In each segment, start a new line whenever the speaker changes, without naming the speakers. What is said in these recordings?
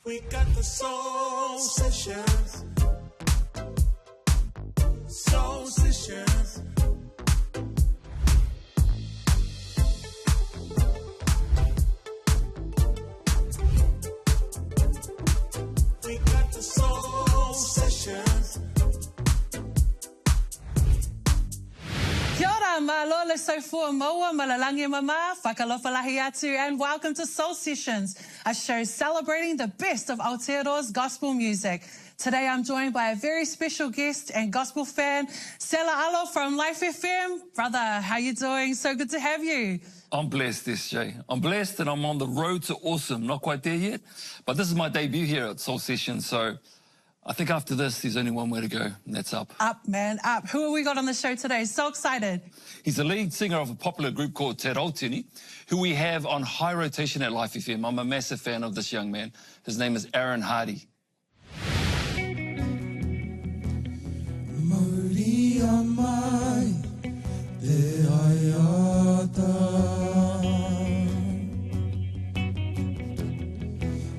We got the soul sessions. Soul sessions. We got the soul sessions.
Kia ora, malo le sofua moa malalangi mama, whakalofa lahi atu, and welcome to Soul Sessions, a show celebrating the best of Aotearoa's gospel music. Today I'm joined by a very special guest and gospel fan, Sela Alo from Life FM. Brother, how you doing? So good to have you.
I'm blessed, SJ. I'm blessed and I'm on the road to awesome. Not quite there yet, but this is my debut here at Soul Sessions, so I think after this, there's only one way to go, and that's up.
Up, man, up. Who have we got on the show today? So excited.
He's the lead singer of a popular group called Aotearoa, who we have on high rotation at Life FM. I'm a massive fan of this young man. His name is Aaron Hardy.
MΑORI amai te aiata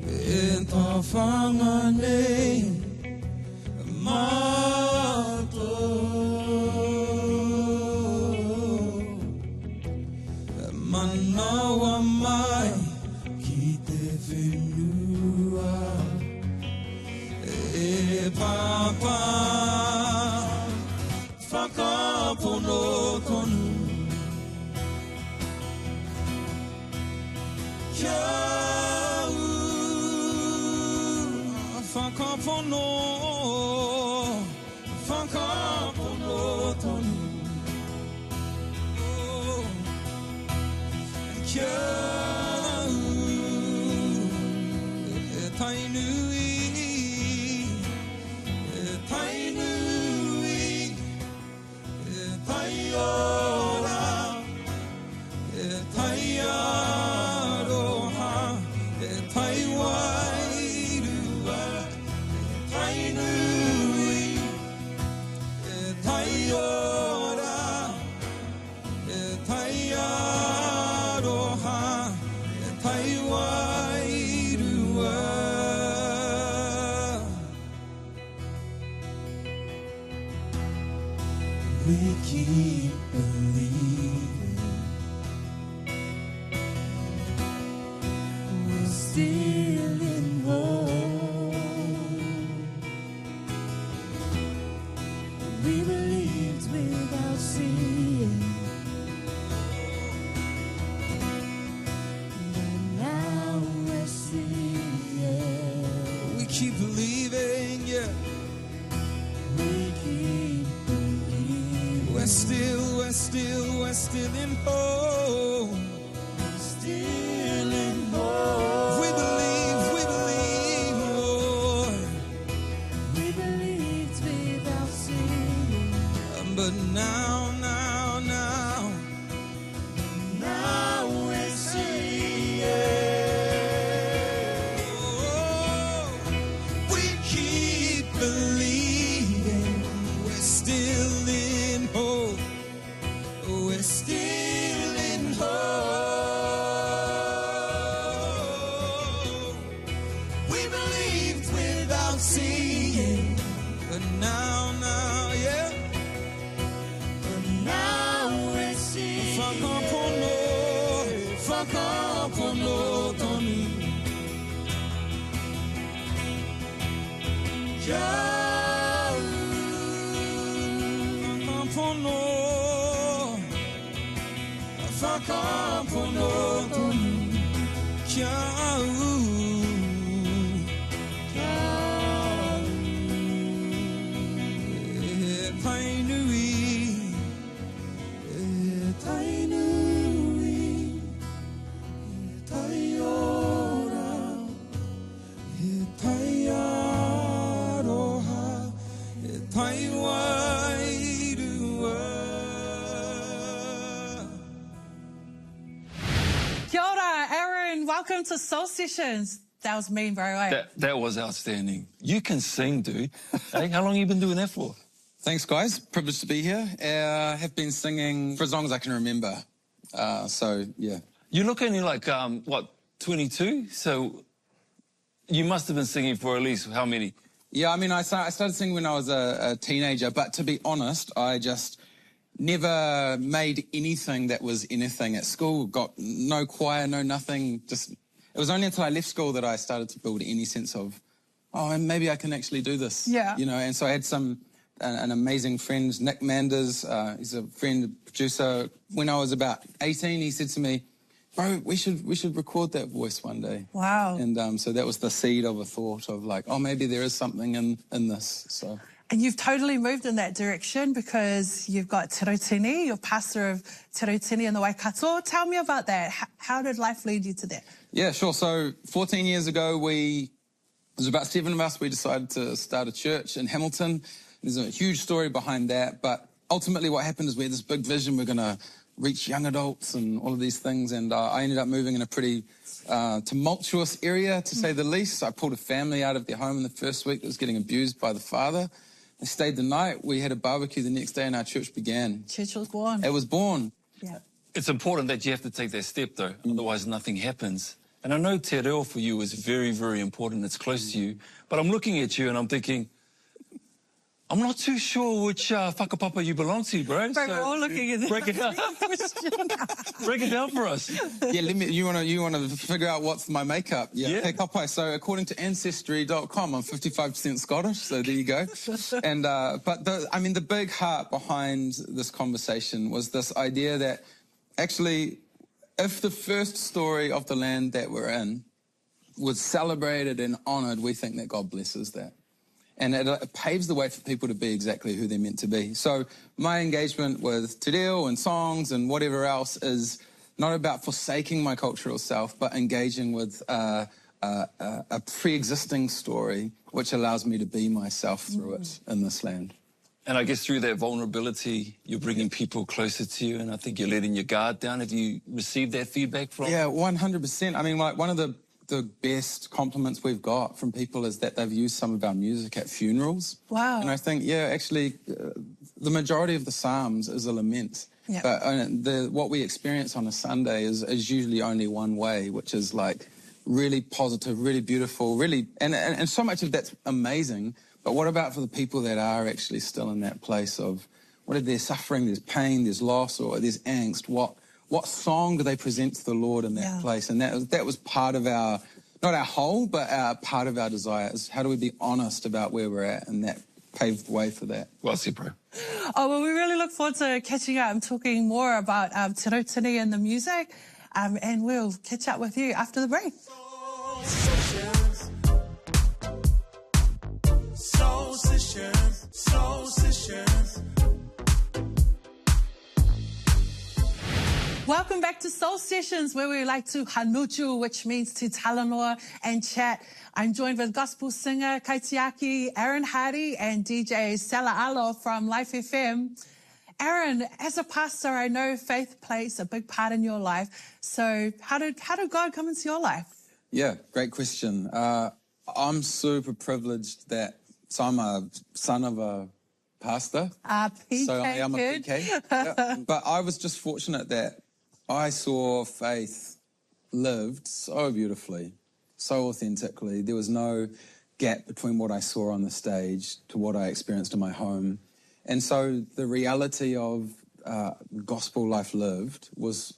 e ta whangane mato manawa mai ki te whenua e papa whakapono tonu kia whakapono tonu kia e tainui Aotearoa, Aotearoa, Aotearoa, Tainui, Aotearoa, Aotearoa, Aotearoa. We keep believing we're still in hope. We believed without seeing, but now we're seeing. We keep believing, yeah. We keep We're still in hope. Still in hope. We believe, Lord. We believed without seeing. But now we're seeing. Oh, we keep believing. We're still in hope. We're still in hope. We believed without seeing, but now, yeah. But now we're seeing. Whakapono tonu. Kia whakapono tonu kia e tainui e taiora e taiaroha e taiwairua.
Kia ora, Aaron. Welcome to Soul Sessions. That was mean, bro.
That was outstanding. You can sing, dude. Hey, how long have you been doing that for?
Thanks, guys. Privileged to be here. Have been singing for as long as I can remember. So, yeah.
You look only like, what, 22? So You must have been singing for at least how many?
Yeah, I mean, I started singing when I was a teenager, but to be honest, I just never made anything that was anything at school. Got no choir, no nothing. Just it was only until I left school that I started to build any sense of, oh, and maybe I can actually do this.
Yeah.
You know, and so I had an amazing friend, Nick Manders. He's a friend, producer. When I was about 18, he said to me, bro, we should record that voice one day.
Wow.
And so that was the seed of a thought of like, oh, maybe there is something in this. So.
And you've totally moved in that direction because you've got Te Rautini, you're pastor of Te Rautini in the Waikato. Tell me about that. How did life lead you to that?
Yeah, sure. So 14 years ago, there's about 7 of us. We decided to start a church in Hamilton. There's a huge story behind that. But ultimately what happened is we had this big vision. We're going to reach young adults and all of these things. And I ended up moving in a pretty tumultuous area, to say the least. I pulled a family out of their home in the first week that was getting abused by the father. They stayed the night. We had a barbecue the next day and our church began.
Church was born.
It was born.
Yeah.
It's important that you have to take that step, though. Otherwise, nothing happens. And I know Te Reo for you is very, very important. It's close to you. But I'm looking at you and I'm thinking, I'm not too sure which whakapapa you belong to, bro.
But we're all looking at
break it down. Break it down for us.
Yeah, you want to figure out what's my makeup. Yeah. Te kapai. So according to Ancestry.com, I'm 55% Scottish. So there you go. And but the big heart behind this conversation was this idea that actually, if the first story of the land that we're in was celebrated and honoured, we think that God blesses that. And it paves the way for people to be exactly who they're meant to be. So my engagement with te reo and songs and whatever else is not about forsaking my cultural self, but engaging with a pre-existing story which allows me to be myself through it in this land.
And I guess through that vulnerability, you're bringing people closer to you, and I think you're letting your guard down. Have you received that feedback from?
Yeah, 100%. I mean, like, one of the best compliments we've got from people is that they've used some of our music at funerals.
Wow.
And I think, yeah, actually, the majority of the Psalms is a lament.
Yeah.
But what we experience on a Sunday is usually only one way, which is like really positive, really beautiful, really, and so much of that's amazing. But what about for the people that are actually still in that place of, what if there's suffering, there's pain, there's loss, or there's angst? What song do they present to the Lord in that place? And that was part of our, not our whole, but part of our desire is how do we be honest about where we're at, and that paved the way for that.
Well said, bro.
Oh, well, we really look forward to catching up and talking more about Te Rautini and the music, and we'll catch up with you after the break. Welcome back to Soul Sessions, where we like to hanutu, which means to talanoa and chat. I'm joined with gospel singer Kaitiaki Aaron Hardy and DJ Sela Alo from Life FM. Aaron, as a pastor, I know faith plays a big part in your life. So how did God come into your life?
Yeah, great question. I'm super privileged so I'm a son of a pastor.
PK
so I am
kid.
a PK. Yeah. But I was just fortunate that I saw faith lived so beautifully, so authentically. There was no gap between what I saw on the stage to what I experienced in my home. And so the reality of gospel life lived was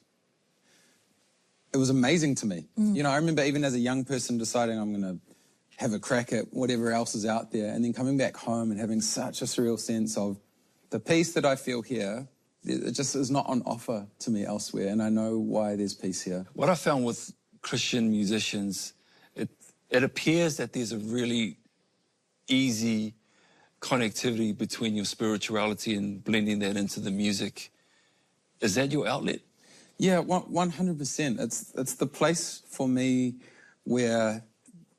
amazing to me. You know, I remember even as a young person deciding I'm going to have a crack at whatever else is out there, and then coming back home and having such a surreal sense of the peace that I feel here, it just is not on offer to me elsewhere, and I know why there's peace here.
What I found with Christian musicians, it appears that there's a really easy connectivity between your spirituality and blending that into the music. Is that your outlet?
Yeah, 100%. It's the place for me where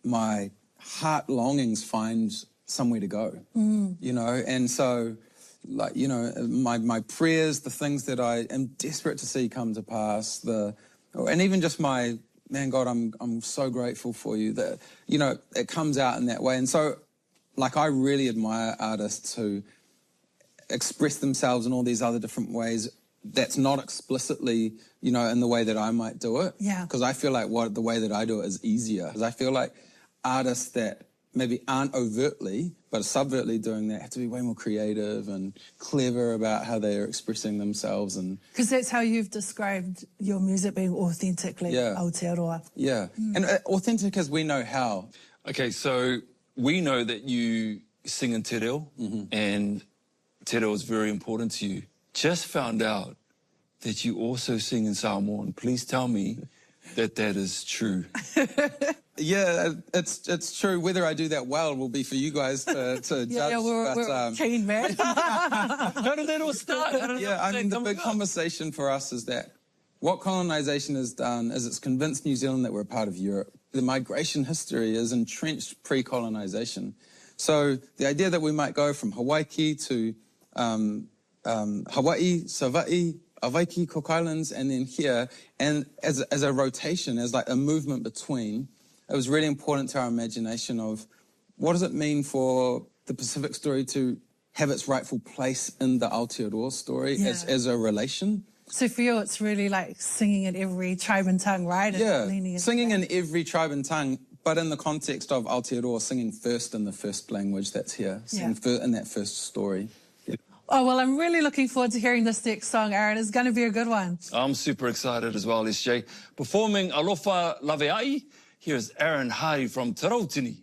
my heart longings find somewhere to go, you know, and so, like, you know, my prayers, the things that I am desperate to see come to pass, and even just my, man, God, I'm so grateful for you, that, you know, it comes out in that way. And so, like, I really admire artists who express themselves in all these other different ways that's not explicitly, you know, in the way that I might do it.
Yeah.
Because I feel like the way that I do it is easier. Because I feel like artists that maybe aren't overtly, but subvertly doing that have to be way more creative and clever about how they are expressing themselves. And
because that's how you've described your music being authentically Aotearoa.
Yeah, and authentic as we know how.
Okay, so we know that you sing in te reo, and te reo is very important to you. Just found out that you also sing in Samoan. Please tell me that that is true.
Yeah, it's true. Whether I do that well will be for you guys to judge.
Yeah, we're keen, man.
How did that all start?
I mean, the big conversation for us is that what colonization has done is it's convinced New Zealand that we're a part of Europe. The migration history is entrenched pre-colonization. So the idea that we might go from Hawaii to Hawaii, Savaii, Avaiki, Cook Islands, and then here, and as a rotation, as like a movement between, it was really important to our imagination of what does it mean for the Pacific story to have its rightful place in the Aotearoa story as a relation.
So for you, it's really like singing in every tribe and tongue, right? And
singing in every tribe and tongue, but in the context of Aotearoa, singing first in the first language that's here, in that first story.
Oh, well, I'm really looking forward to hearing this next song, Aaron. It's going to be a good one.
I'm super excited as well, SJ. Performing Alofa Laveai, here's Aaron Hardy from Tarautini.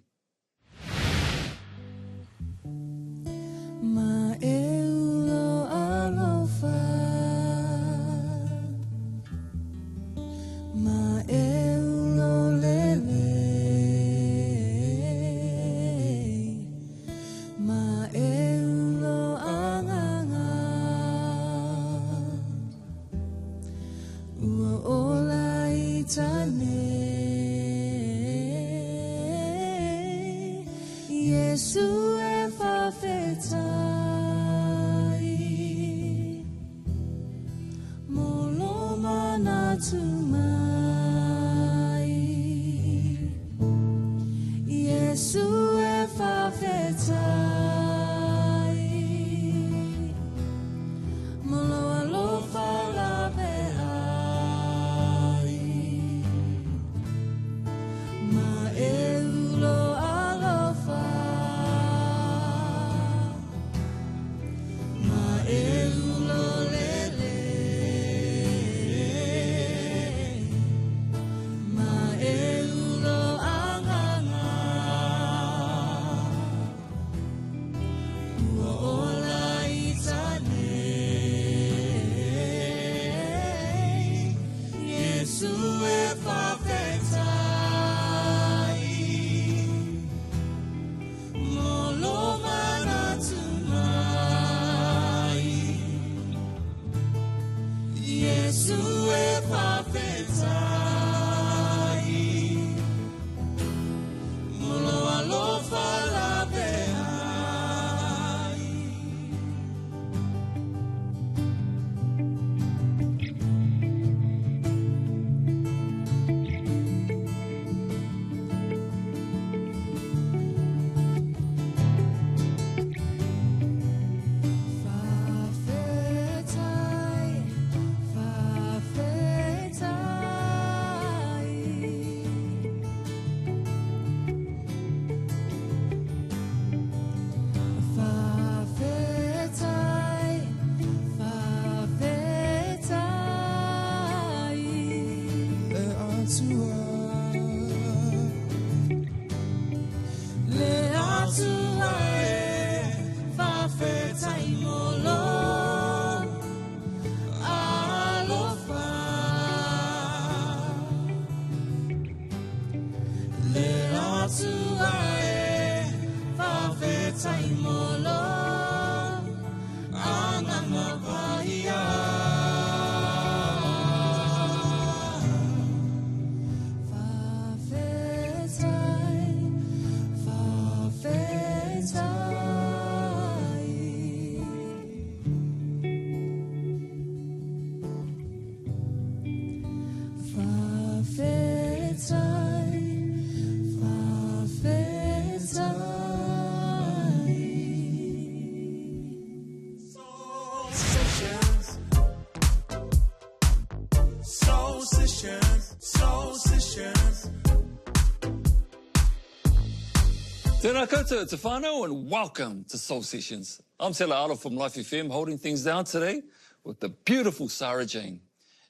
Tēnā koutou, te whānau, and welcome to Soul Sessions. I'm Te Aotearoa from Life FM, holding things down today with the beautiful Sarah Jane.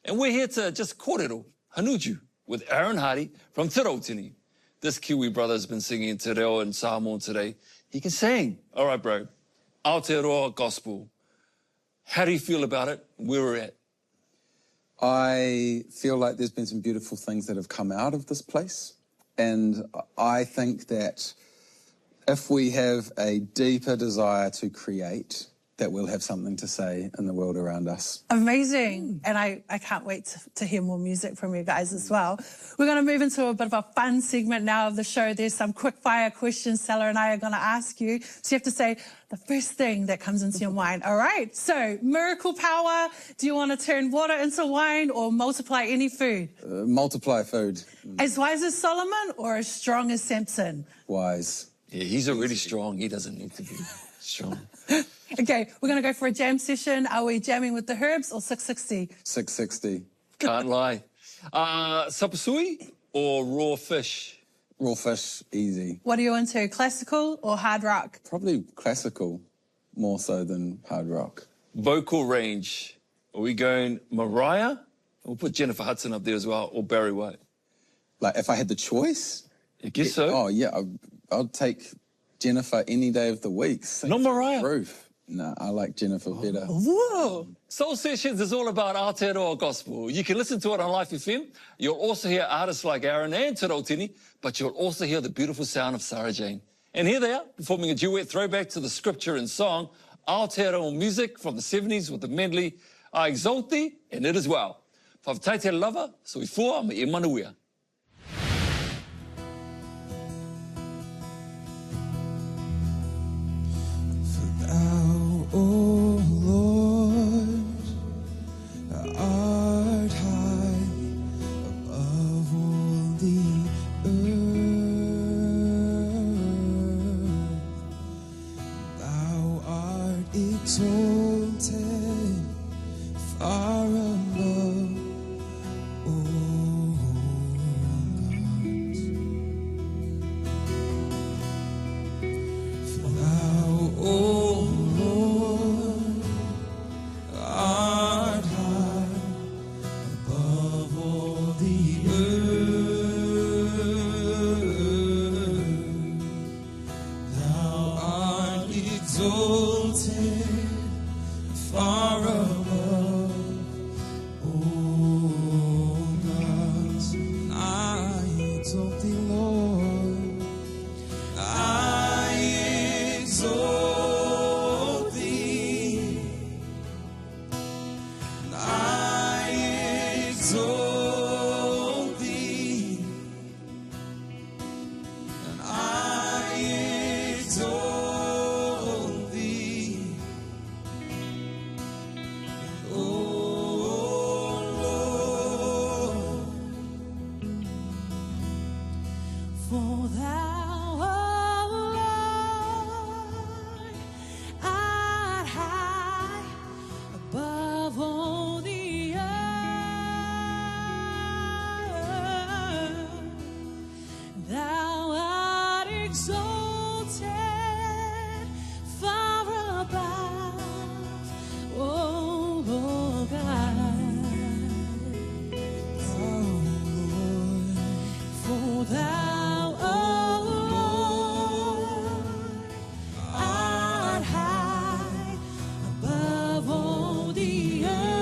And we're here to just kōrero, hanuju, with Aaron Hardy from Te Rautini. This Kiwi brother's been singing Te Reo and Samoan today. He can sing. All right, bro. Aotearoa gospel. How do you feel about it, where we're at?
I feel like there's been some beautiful things that have come out of this place. And I think that if we have a deeper desire to create, that we'll have something to say in the world around us.
Amazing. And I can't wait to hear more music from you guys as well. We're going to move into a bit of a fun segment now of the show. There's some quick fire questions Stella and I are going to ask you. So you have to say the first thing that comes into your mind. All right. So miracle power. Do you want to turn water into wine or multiply any food?
Multiply food.
As wise as Solomon or as strong as Samson?
Wise.
Yeah, he's already strong. He doesn't need to be strong.
Okay, we're going to go for a jam session. Are we jamming with the herbs or 660?
660.
Can't lie. Sapasui or raw fish?
Raw fish, easy.
What are you into, classical or hard rock?
Probably classical, more so than hard rock.
Vocal range. Are we going Mariah? We'll put Jennifer Hudson up there as well, or Barry White.
Like, if I had the choice?
I guess so.
Oh, yeah, I'd take Jennifer any day of the week.
Not Mariah.
Roof. No, I like Jennifer better.
Whoa! Soul Sessions is all about Aotearoa gospel. You can listen to it on Life FM. You'll also hear artists like Aaron and Te Rautini, but you'll also hear the beautiful sound of Sarah Jane. And here they are, performing a duet throwback to the scripture and song, Aotearoa music from the 70s with the medley, I Exalt Thee, and it as well. Whawataite lava, so i fua me I manuia.
Oh Lord, art high above all the earth. Thou art exalted far above all gods. For thou, O Lord, art high above all the earth. Thou art exalted far above all gods. I exalt thee, Lord. I exalt thee. I exalt thee. And I exalt thee. Oh Lord, for thou, O Lord, art high above all the earth. Thou art exalted far above all gods. Oh Lord, for thou, O Lord, art high above all the earth.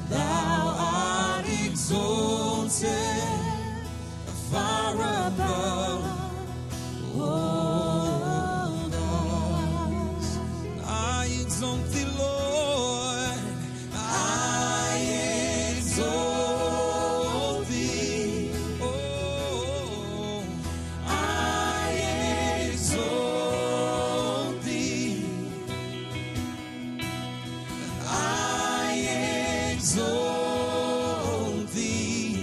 Thou art exalted far above all gods. I exalt thee, Lord. I exalt thee. Oh, I exalt thee. I exalt thee.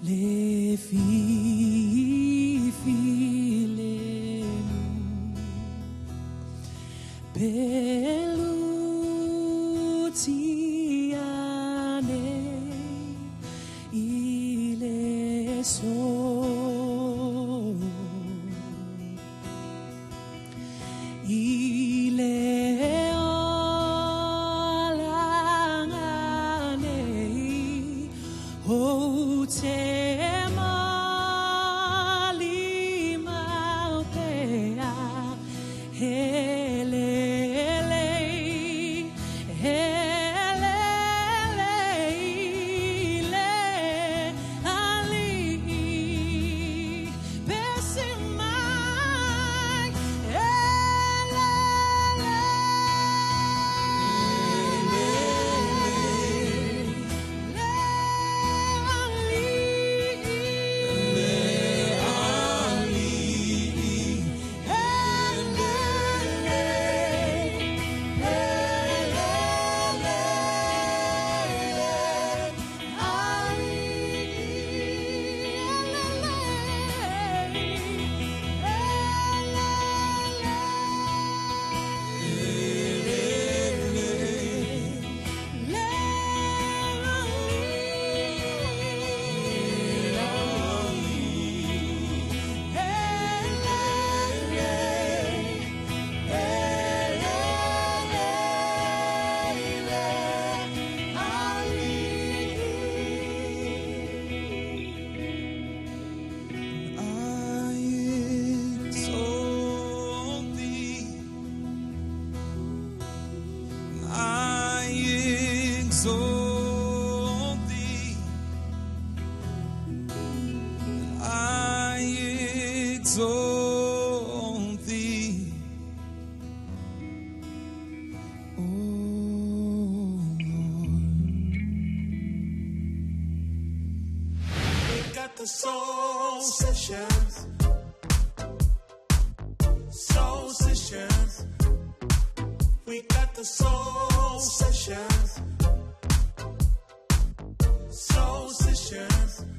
le filemu pelutiane ile so ile alangane Aotearoa helele helele le ali besimai I exalt thee, oh Lord. We got the soul sessions, soul sessions. We got the soul sessions, soul sessions.